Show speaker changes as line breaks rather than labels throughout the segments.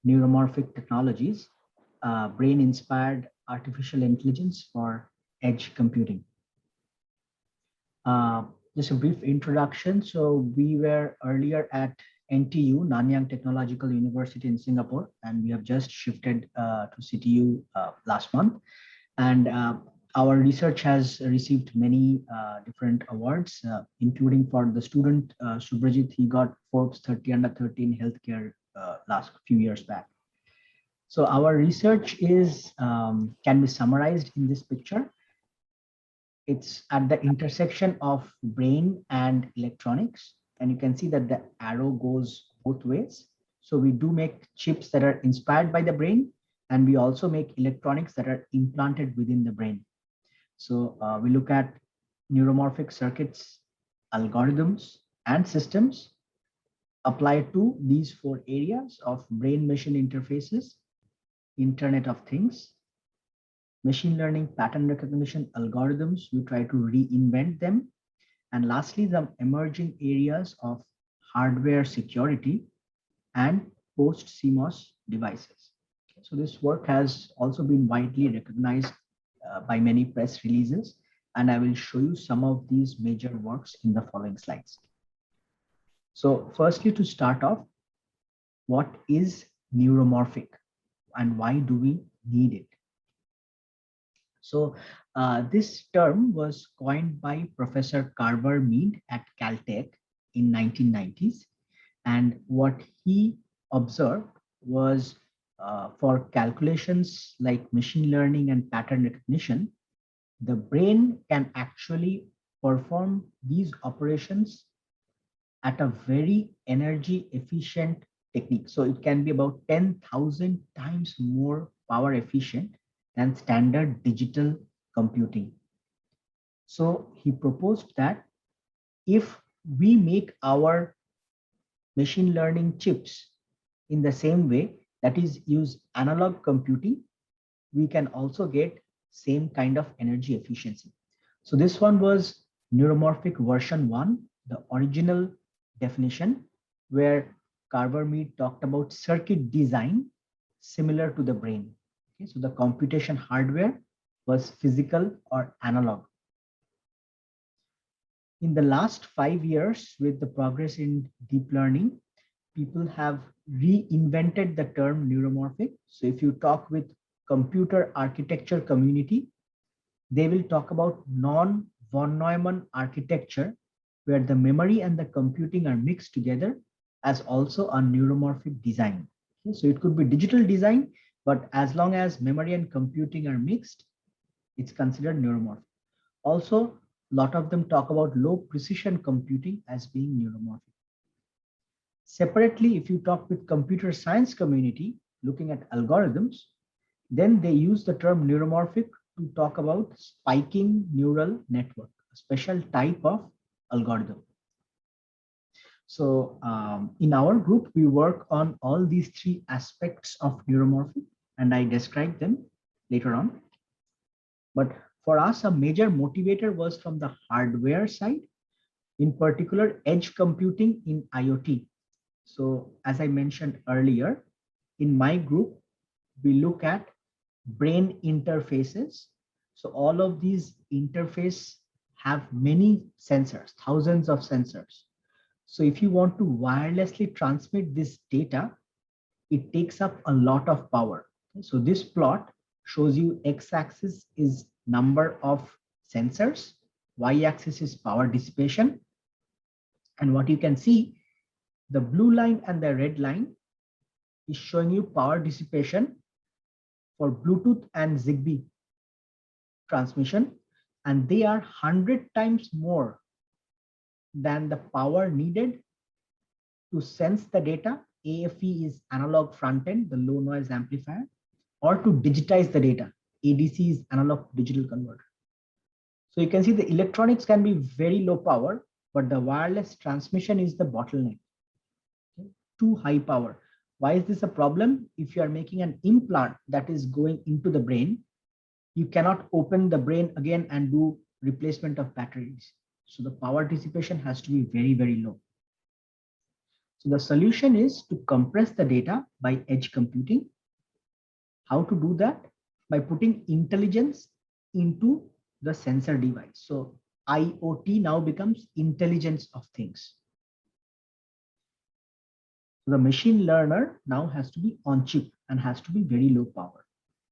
neuromorphic technologies, brain-inspired artificial intelligence for edge computing. Uh, just a brief introduction. So we were earlier at NTU, Nanyang Technological University in Singapore, and we have just shifted to CTU last month. And our research has received many different awards, including for the student Subrajit. He got Forbes 30 under 30 in healthcare last few years back. So our research is can be summarized in this picture. It's at the intersection of brain and electronics, and you can see that the arrow goes both ways. So we do make chips that are inspired by the brain, and we also make electronics that are implanted within the brain. So we look at neuromorphic circuits, algorithms, and systems applied to these four areas of brain-machine interfaces, Internet of Things, machine learning, pattern recognition algorithms. We try to reinvent them. And lastly, the emerging areas of hardware security and post-CMOS devices. So this work has also been widely recognized by many press releases, and I will show you some of these major works in the following slides. So firstly, to start off, what is neuromorphic and why do we need it? So this term was coined by Professor Carver Mead at Caltech in 1990s. And what he observed was for calculations like machine learning and pattern recognition, the brain can actually perform these operations at a very energy efficient technique. So it can be about 10,000 times more power efficient than standard digital computing. So he proposed that if we make our machine learning chips in the same way, that is use analog computing, we can also get same kind of energy efficiency. So this one was neuromorphic version 1, the original definition, where Carver Mead talked about circuit design similar to the brain. Okay, so the computation hardware was physical or analog. In the last 5 years, with the progress in deep learning, people have reinvented the term neuromorphic. So if you talk with computer architecture community, they will talk about non-von Neumann architecture, where the memory and the computing are mixed together as also a neuromorphic design. Okay, so it could be digital design, but as long as memory and computing are mixed, it's considered neuromorphic. Also, a lot of them talk about low precision computing as being neuromorphic. Separately, if you talk with computer science community looking at algorithms, then they use the term neuromorphic to talk about spiking neural network, a special type of algorithm. So in our group, we work on all these three aspects of neuromorphic, and I describe them later on. But for us, a major motivator was from the hardware side, in particular, edge computing in IoT. So as I mentioned earlier, in my group, we look at brain interfaces. So all of these interfaces have many sensors, thousands of sensors. So if you want to wirelessly transmit this data, it takes up a lot of power. So this plot shows you x-axis is number of sensors, y-axis is power dissipation. And what you can see, the blue line and the red line is showing you power dissipation for Bluetooth and Zigbee transmission, and they are 100 times more than the power needed to sense the data. AFE is analog front end, the low noise amplifier, or to digitize the data. ADC is analog to digital converter. So you can see the electronics can be very low power, but the wireless transmission is the bottleneck. Okay? Too high power. Why is this a problem? If you are making an implant that is going into the brain, you cannot open the brain again and do replacement of batteries. So the power dissipation has to be very, very low. So the solution is to compress the data by edge computing. How to do that? By putting intelligence into the sensor device. So IoT now becomes intelligence of things. So the machine learner now has to be on chip and has to be very low power.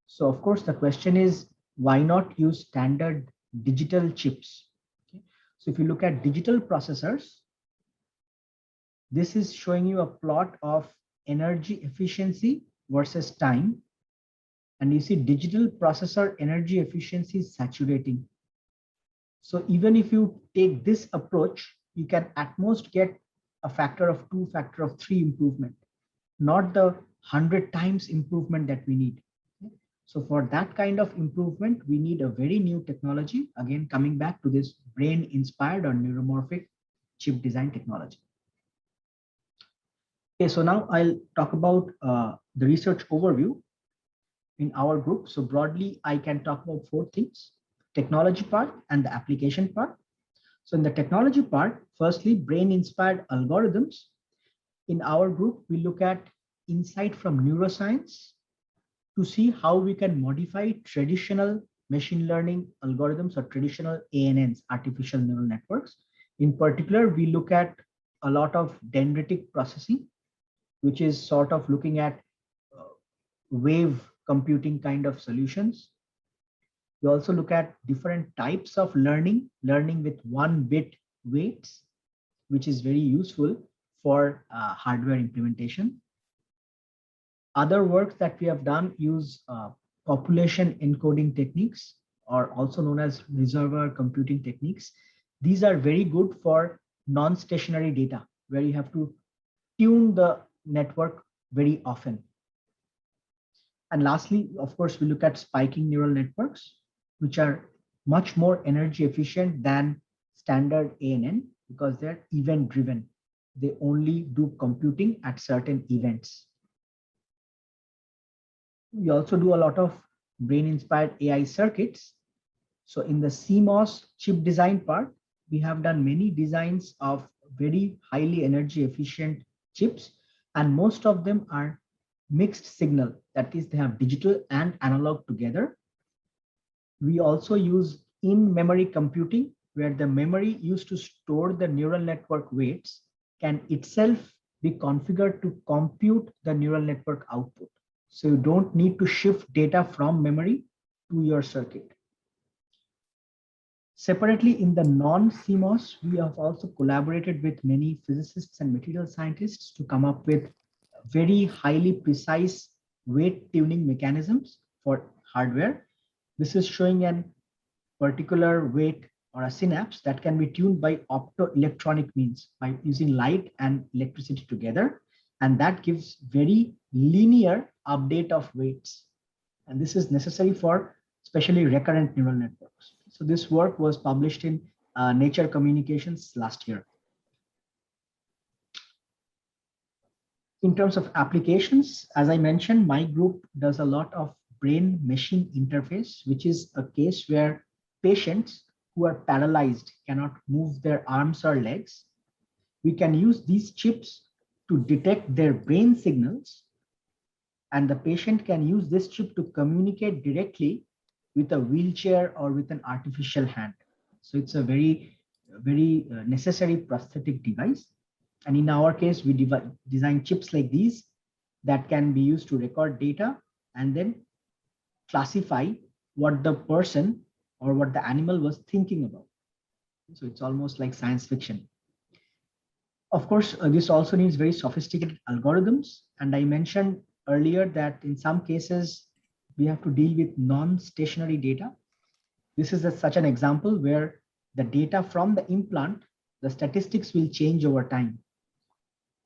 So of course, the question is, why not use standard digital chips? Okay. So if you look at digital processors, this is showing you a plot of energy efficiency versus time. And you see digital processor energy efficiency is saturating. So even if you take this approach, you can at most get a factor of 2, factor of 3 improvement, not the 100 times improvement that we need. So for that kind of improvement, we need a very new technology. Again, coming back to this brain inspired or neuromorphic chip design technology. Okay, so now I'll talk about the research overview in our group. So broadly, I can talk about 4 things: technology part and the application part. So in the technology part, firstly, brain inspired algorithms. In our group, we look at insight from neuroscience to see how we can modify traditional machine learning algorithms or traditional ANNs, artificial neural networks. In particular, we look at a lot of dendritic processing, which is sort of looking at wave computing kind of solutions. We also look at different types of learning with 1-bit weights, which is very useful for hardware implementation. Other works that we have done use population encoding techniques, or also known as reservoir computing techniques. These are very good for non-stationary data, where you have to tune the network very often. And lastly, of course, we look at spiking neural networks, which are much more energy efficient than standard ANN because they're event driven. They only do computing at certain events. We also do a lot of brain inspired AI circuits. So in the CMOS chip design part, we have done many designs of very highly energy efficient chips, and most of them are mixed signal. That is, they have digital and analog together. We also use in-memory computing, where the memory used to store the neural network weights can itself be configured to compute the neural network output. So you don't need to shift data from memory to your circuit. Separately, in the non-CMOS, we have also collaborated with many physicists and material scientists to come up with very highly precise weight tuning mechanisms for hardware. This is showing a particular weight or a synapse that can be tuned by optoelectronic means by using light and electricity together. And that gives very linear update of weights. And this is necessary for especially recurrent neural networks. So this work was published in Nature Communications last year. In terms of applications, as I mentioned, my group does a lot of brain-machine interface, which is a case where patients who are paralyzed cannot move their arms or legs. We can use these chips to detect their brain signals, and the patient can use this chip to communicate directly with a wheelchair or with an artificial hand. So it's a very necessary prosthetic device. And in our case, we design chips like these that can be used to record data and then classify what the person or what the animal was thinking about. So it's almost like science fiction. Of course, this also needs very sophisticated algorithms. And I mentioned earlier that in some cases, we have to deal with non-stationary data. This is such an example where the data from the implant, the statistics will change over time.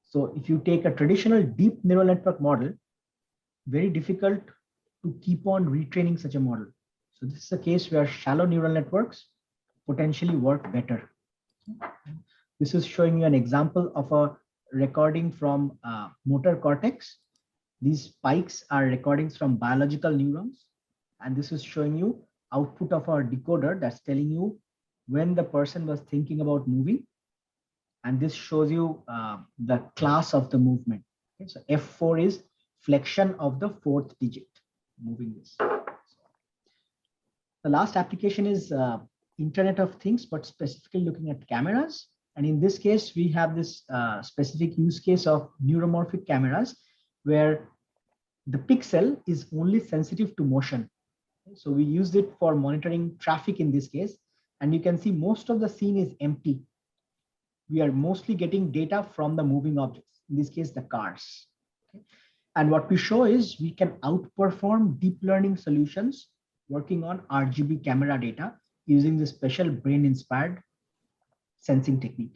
So if you take a traditional deep neural network model, very difficult to keep on retraining such a model. So this is a case where shallow neural networks potentially work better. This is showing you an example of a recording from motor cortex. These spikes are recordings from biological neurons. And this is showing you output of our decoder that's telling you when the person was thinking about moving. And this shows you the class of the movement. Okay, so F4 is flexion of the fourth digit, moving this. The last application is Internet of Things, but specifically looking at cameras. And in this case, we have this specific use case of neuromorphic cameras where the pixel is only sensitive to motion. So we used it for monitoring traffic in this case. And you can see most of the scene is empty. We are mostly getting data from the moving objects, in this case, the cars. Okay. And what we show is we can outperform deep learning solutions working on RGB camera data using this special brain-inspired sensing technique.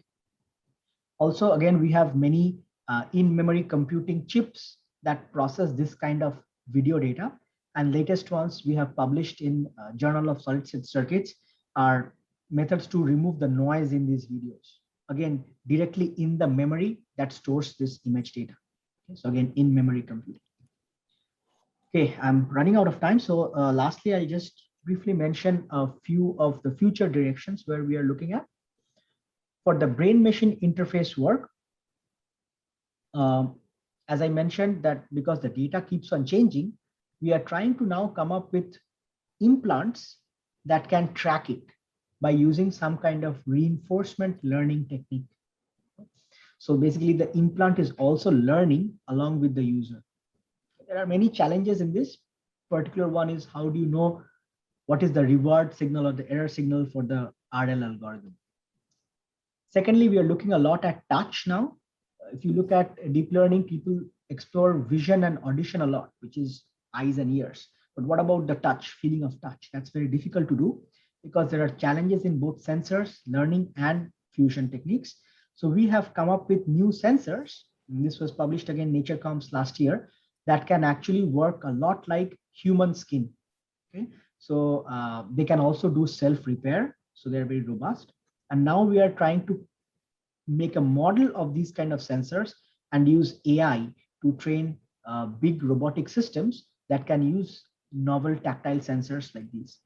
Also, again, we have many in-memory computing chips that process this kind of video data. And latest ones we have published in Journal of Solid State Circuits are methods to remove the noise in these videos. Again, directly in the memory that stores this image data. Okay, so again, in-memory computing. Okay, I'm running out of time. So lastly, I'll just briefly mention a few of the future directions where we are looking at. For the brain-machine interface work, as I mentioned that because the data keeps on changing, we are trying to now come up with implants that can track it by using some kind of reinforcement learning technique. So basically the implant is also learning along with the user. There are many challenges in this. Particular one is how do you know what is the reward signal or the error signal for the RL algorithm. Secondly, we are looking a lot at touch now. If you look at deep learning, people explore vision and audition a lot, which is eyes and ears. But what about the touch, feeling of touch? That's very difficult to do because there are challenges in both sensors, learning, and fusion techniques. So we have come up with new sensors. And this was published again, Nature Comms last year, that can actually work a lot like human skin. Okay, so they can also do self-repair. So they're very robust. And now we are trying to make a model of these kind of sensors and use AI to train big robotic systems that can use novel tactile sensors like these.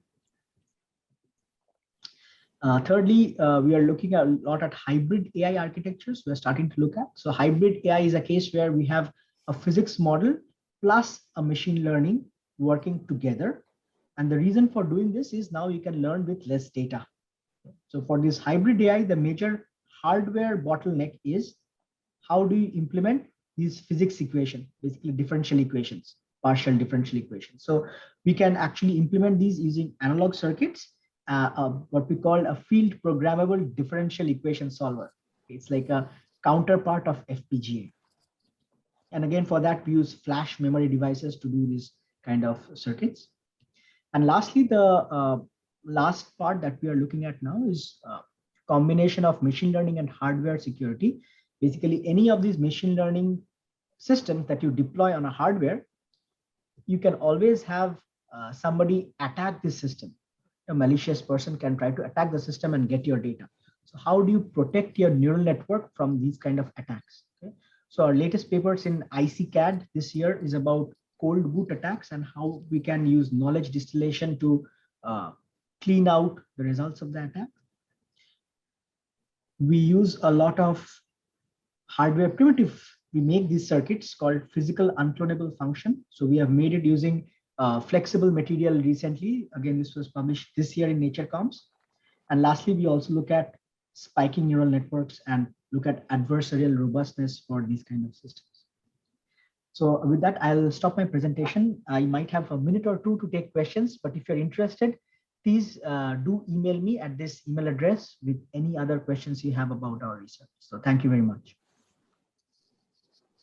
Thirdly, we are looking at a lot at hybrid AI architectures. We're starting to look at. So hybrid AI is a case where we have a physics model plus a machine learning working together. And the reason for doing this is now you can learn with less data. So for this hybrid AI, the major hardware bottleneck is how do you implement these physics equations, basically differential equations, partial differential equations. So we can actually implement these using analog circuits, what we call a field programmable differential equation solver. It's like a counterpart of FPGA. And again, for that, we use flash memory devices to do these kind of circuits. And lastly, the last part that we are looking at now is combination of machine learning and hardware security. Basically, any of these machine learning systems that you deploy on a hardware, you can always have somebody attack this system. A malicious person can try to attack the system and get your data. So how do you protect your neural network from these kind of attacks? Okay? So our latest papers in ICCAD this year is about cold boot attacks and how we can use knowledge distillation to clean out the results of the attack. We use a lot of hardware primitive. We make these circuits called physical unclonable function. So we have made it using flexible material recently. Again, this was published this year in Nature Comms. And lastly, we also look at spiking neural networks and look at adversarial robustness for these kind of systems. So with that, I'll stop my presentation. I might have a minute or two to take questions, but if you're interested, please do email me at this email address with any other questions you have about our research. So thank you very much.